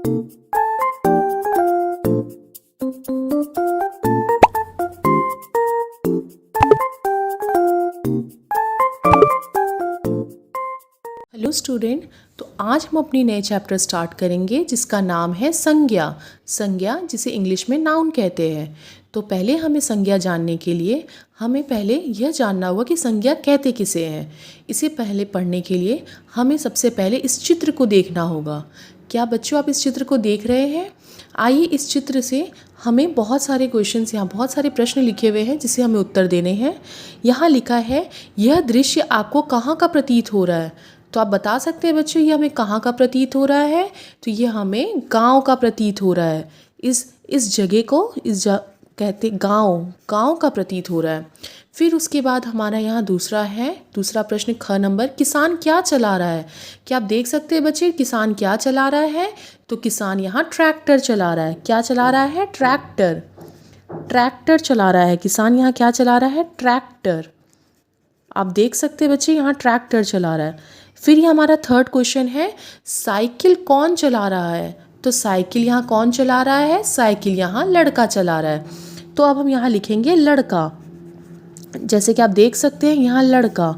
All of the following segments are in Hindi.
हेलो स्टूडेंट, तो आज हम अपनी नए चैप्टर स्टार्ट करेंगे जिसका नाम है संज्ञा। संज्ञा जिसे इंग्लिश में नाउन कहते हैं। तो पहले हमें संज्ञा जानने के लिए हमें पहले यह जानना होगा कि संज्ञा कहते किसे हैं। इसे पहले पढ़ने के लिए हमें सबसे पहले इस चित्र को देखना होगा। क्या बच्चों आप इस चित्र को देख रहे हैं? आइए इस चित्र से हमें बहुत सारे क्वेश्चंस, यहाँ बहुत सारे प्रश्न लिखे हुए हैं जिसे हमें उत्तर देने हैं। यहाँ लिखा है, यह दृश्य आपको कहाँ का प्रतीत हो रहा है? तो आप बता सकते हैं बच्चों ये हमें कहाँ का प्रतीत हो रहा है? तो ये हमें गांव का प्रतीत हो रहा है। इस जगह को कहते गांव का प्रतीत हो रहा है। फिर उसके बाद हमारा यहाँ दूसरा प्रश्न ख नंबर, किसान क्या चला रहा है? क्या आप देख सकते हैं बच्चे किसान क्या चला रहा है? तो किसान यहाँ ट्रैक्टर चला रहा है। क्या चला रहा है? ट्रैक्टर चला रहा है। किसान यहाँ क्या चला रहा है? ट्रैक्टर। आप देख सकते हैं बच्चे यहाँ ट्रैक्टर चला रहा है। फिर ये हमारा थर्ड क्वेश्चन है, साइकिल कौन चला रहा है? तो साइकिल यहाँ कौन चला रहा है? साइकिल यहाँ लड़का चला रहा है। तो अब हम यहाँ लिखेंगे लड़का, जैसे कि आप देख सकते हैं यहाँ लड़का।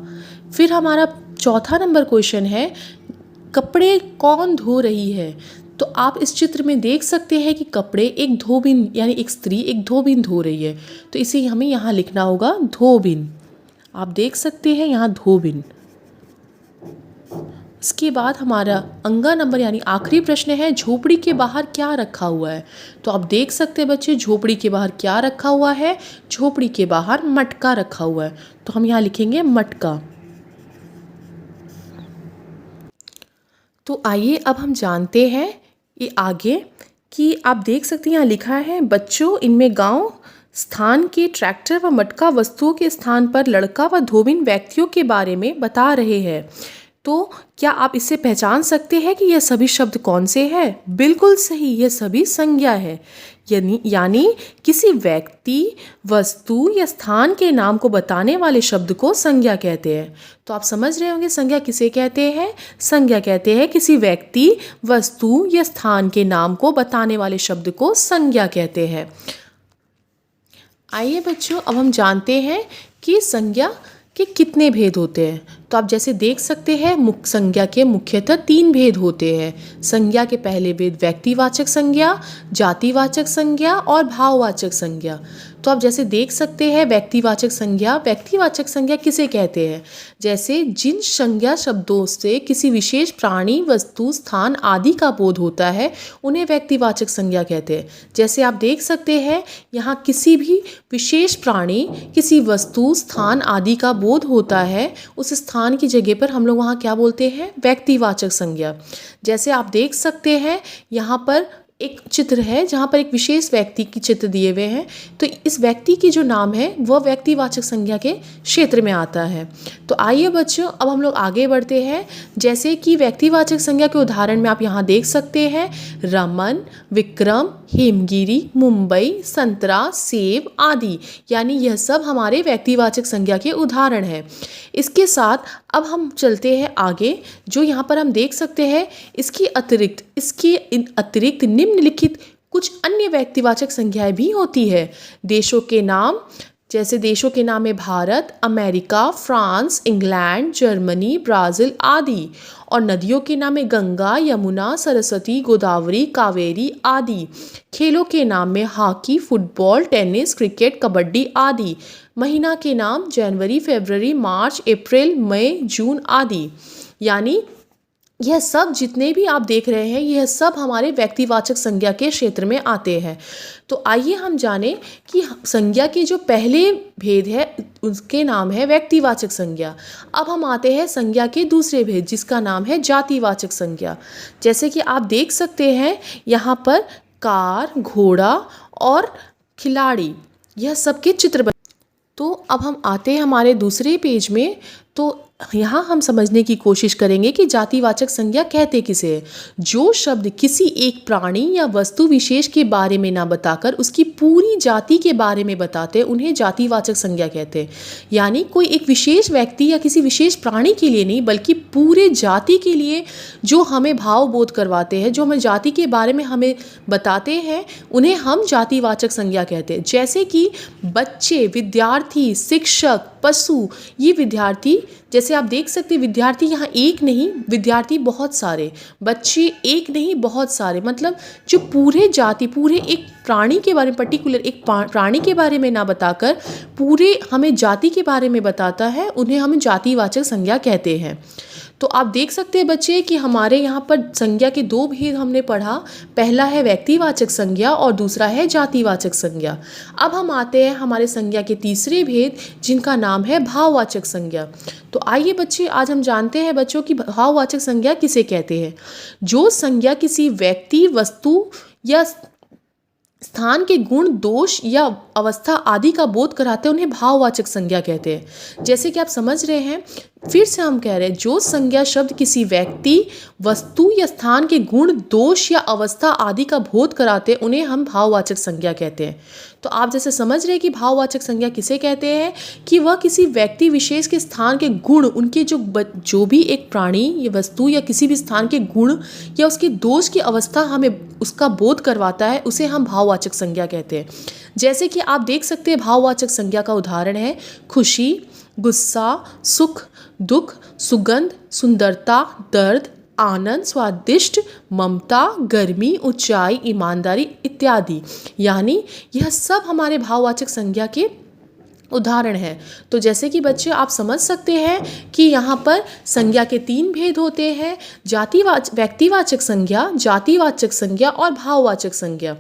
फिर हमारा चौथा नंबर क्वेश्चन है, कपड़े कौन धो रही है? तो आप इस चित्र में देख सकते हैं कि कपड़े एक धोबिन यानी एक स्त्री एक धोबिन धो रही है। तो इसे हमें यहाँ लिखना होगा धोबिन। आप देख सकते हैं यहाँ धोबिन। इसके बाद हमारा अंगा नंबर यानी आखिरी प्रश्न है, झोपड़ी के बाहर क्या रखा हुआ है? तो आप देख सकते हैं बच्चे झोपड़ी के बाहर क्या रखा हुआ है? झोपड़ी के बाहर मटका रखा हुआ है। तो हम यहाँ लिखेंगे मटका। तो आइए अब हम जानते हैं ये आगे कि आप देख सकते हैं यहाँ लिखा है, बच्चों इनमें गांव स्थान के ट्रैक्टर व मटका वस्तुओं के स्थान पर लड़का व धोबिन व्यक्तियों के बारे में बता रहे हैं। तो क्या आप इसे पहचान सकते हैं कि यह सभी शब्द कौन से हैं? बिल्कुल सही, यह सभी संज्ञा है। यानी किसी व्यक्ति, वस्तु या स्थान के नाम को बताने वाले शब्द को संज्ञा कहते हैं। तो आप समझ रहे होंगे संज्ञा किसे कहते हैं? संज्ञा कहते हैं किसी व्यक्ति, वस्तु या स्थान के नाम को बताने वाले शब्द को संज्ञा कहते हैं। आइए बच्चों अब हम जानते हैं कि संज्ञा के कितने भेद होते हैं। तो आप जैसे देख सकते हैं संज्ञा के मुख्यतः 3 भेद होते हैं। संज्ञा के पहले भेद व्यक्तिवाचक संज्ञा, जातिवाचक संज्ञा और भाववाचक संज्ञा। तो आप जैसे देख सकते हैं व्यक्तिवाचक संज्ञा किसे कहते हैं? जैसे जिन संज्ञा शब्दों से किसी विशेष प्राणी, वस्तु, स्थान आदि का बोध होता है उन्हें व्यक्तिवाचक संज्ञा कहते हैं। जैसे आप देख सकते हैं यहाँ किसी भी विशेष प्राणी, किसी वस्तु, स्थान आदि का बोध होता है, उस स्थान की जगह पर हम लोग वहाँ क्या बोलते हैं? व्यक्तिवाचक संज्ञा। जैसे आप देख सकते हैं यहाँ पर एक चित्र है जहाँ पर एक विशेष व्यक्ति की चित्र दिए हुए हैं। तो इस व्यक्ति की जो नाम है वह व्यक्तिवाचक संज्ञा के क्षेत्र में आता है। तो आइए बच्चों अब हम लोग आगे बढ़ते हैं। जैसे कि व्यक्तिवाचक संज्ञा के उदाहरण में आप यहाँ देख सकते हैं रमन, विक्रम, हेमगिरी, मुंबई, संतरा, सेब आदि, यानी यह सब हमारे व्यक्तिवाचक संज्ञा के उदाहरण हैं। इसके साथ अब हम चलते हैं आगे। जो यहाँ पर हम देख सकते हैं इसके अतिरिक्त निम्नलिखित कुछ अन्य व्यक्तिवाचक संज्ञाएं भी होती है। देशों के नाम, जैसे देशों के नाम है Bharat, America, France, England, Germany, Brazil आदि। और नदियों के नाम है गंगा, यमुना, सरस्वती, गोदावरी, कावेरी आदि। खेलों के नाम में hockey, football, tennis, cricket, kabaddi आदि। महीना के नाम जनवरी, फरवरी, मार्च, अप्रैल, मई, जून आदि। यानी यह सब जितने भी आप देख रहे हैं यह सब हमारे व्यक्तिवाचक संज्ञा के क्षेत्र में आते हैं। तो आइए हम जानें कि संज्ञा के जो पहले भेद है उसके नाम है व्यक्तिवाचक संज्ञा। अब हम आते हैं संज्ञा के दूसरे भेद जिसका नाम है जातिवाचक संज्ञा। जैसे कि आप देख सकते हैं यहाँ पर कार, घोड़ा और खिलाड़ी, यह सबके चित्र। तो अब हम आते हैं हमारे दूसरे पेज में। तो यहाँ हम समझने की कोशिश करेंगे कि जातिवाचक संज्ञा कहते किसे है। जो शब्द किसी एक प्राणी या वस्तु विशेष के बारे में ना बताकर उसकी पूरी जाति के बारे में बताते हैं उन्हें जातिवाचक संज्ञा कहते हैं। यानी कोई एक विशेष व्यक्ति या किसी विशेष प्राणी के लिए नहीं बल्कि पूरे जाति के लिए जो हमें भाव बोध करवाते हैं, जो हमें जाति के बारे में हमें बताते हैं, उन्हें हम जातिवाचक संज्ञा कहते हैं। जैसे कि बच्चे, विद्यार्थी, शिक्षक, पशु। ये विद्यार्थी, जैसे आप देख सकते हैं विद्यार्थी यहाँ एक नहीं, विद्यार्थी बहुत सारे, बच्चे एक नहीं बहुत सारे, मतलब जो पूरे जाति, पूरे एक प्राणी के बारे में, पर्टिकुलर एक प्राणी के बारे में ना बताकर पूरे हमें जाति के बारे में बताता है, उन्हें हम जातिवाचक संज्ञा कहते हैं। तो आप देख सकते हैं बच्चे कि हमारे यहाँ पर संज्ञा के दो भेद हमने पढ़ा। पहला है व्यक्तिवाचक संज्ञा और दूसरा है जातिवाचक संज्ञा। अब हम आते हैं हमारे संज्ञा के तीसरे भेद, जिनका नाम है भाववाचक संज्ञा। तो आइए बच्चे, आज हम जानते हैं बच्चों की भाववाचक संज्ञा किसे कहते हैं। जो संज्ञा किसी व्यक्ति, वस्तु या स्थान के गुण, दोष या अवस्था आदि का बोध कराते हैं उन्हें भाववाचक संज्ञा कहते हैं। जैसे कि आप समझ रहे हैं, फिर से हम कह रहे हैं, जो संज्ञा शब्द किसी व्यक्ति, वस्तु या स्थान के गुण, दोष या अवस्था आदि का बोध कराते हैं उन्हें हम भाववाचक संज्ञा कहते हैं। तो आप जैसे समझ रहे हैं कि भाववाचक संज्ञा किसे कहते हैं कि वह किसी व्यक्ति विशेष के स्थान के गुण, उनके जो भी एक प्राणी या वस्तु या किसी भी स्थान के गुण या उसके दोष की अवस्था हमें उसका बोध करवाता है, उसे हम भाववाचक संज्ञा कहते हैं। जैसे कि आप देख सकते हैं भाववाचक संज्ञा का उदाहरण है खुशी, गुस्सा, सुख, दुख, सुगंध, सुंदरता, दर्द, आनंद, स्वादिष्ट, ममता, गर्मी, ऊंचाई, ईमानदारी इत्यादि। यानी यह सब हमारे भाववाचक संज्ञा के उदाहरण है। तो जैसे कि बच्चे आप समझ सकते हैं कि यहाँ पर संज्ञा के तीन भेद होते हैं, व्यक्तिवाचक संज्ञा, जातिवाचक संज्ञा और भाववाचक संज्ञा।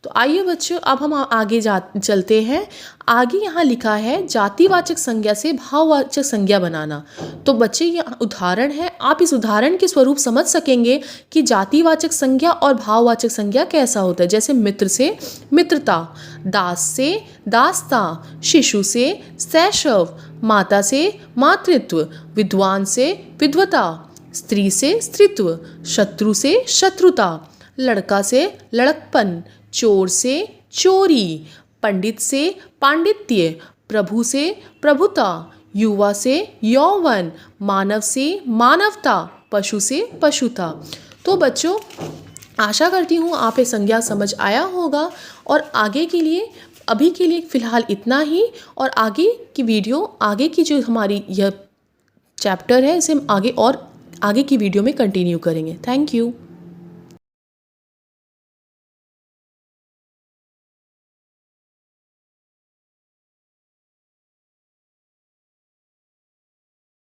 तो आइए बच्चों, अब हम आगे चलते हैं। आगे यहाँ लिखा है जातिवाचक संज्ञा से भाववाचक संज्ञा बनाना। तो बच्चे ये उदाहरण है, आप इस उदाहरण के स्वरूप समझ सकेंगे कि जातिवाचक संज्ञा और भाववाचक संज्ञा कैसा होता है। जैसे मित्र से मित्रता, दास से दासता, शिशु से शैशव, माता से मातृत्व, विद्वान से विद्वता, स्त्री से स्त्रीत्व, शत्रु से शत्रुता, लड़का से लड़कपन, चोर से चोरी, पंडित से पांडित्य, प्रभु से प्रभुता, युवा से यौवन, मानव से मानवता, पशु से पशुता। तो बच्चों, आशा करती हूँ आप ये संज्ञा समझ आया होगा और आगे के लिए, अभी के लिए फ़िलहाल इतना ही, और आगे की वीडियो, आगे की जो हमारी यह चैप्टर है, इसे हम आगे की वीडियो में कंटिन्यू करेंगे। Thank you.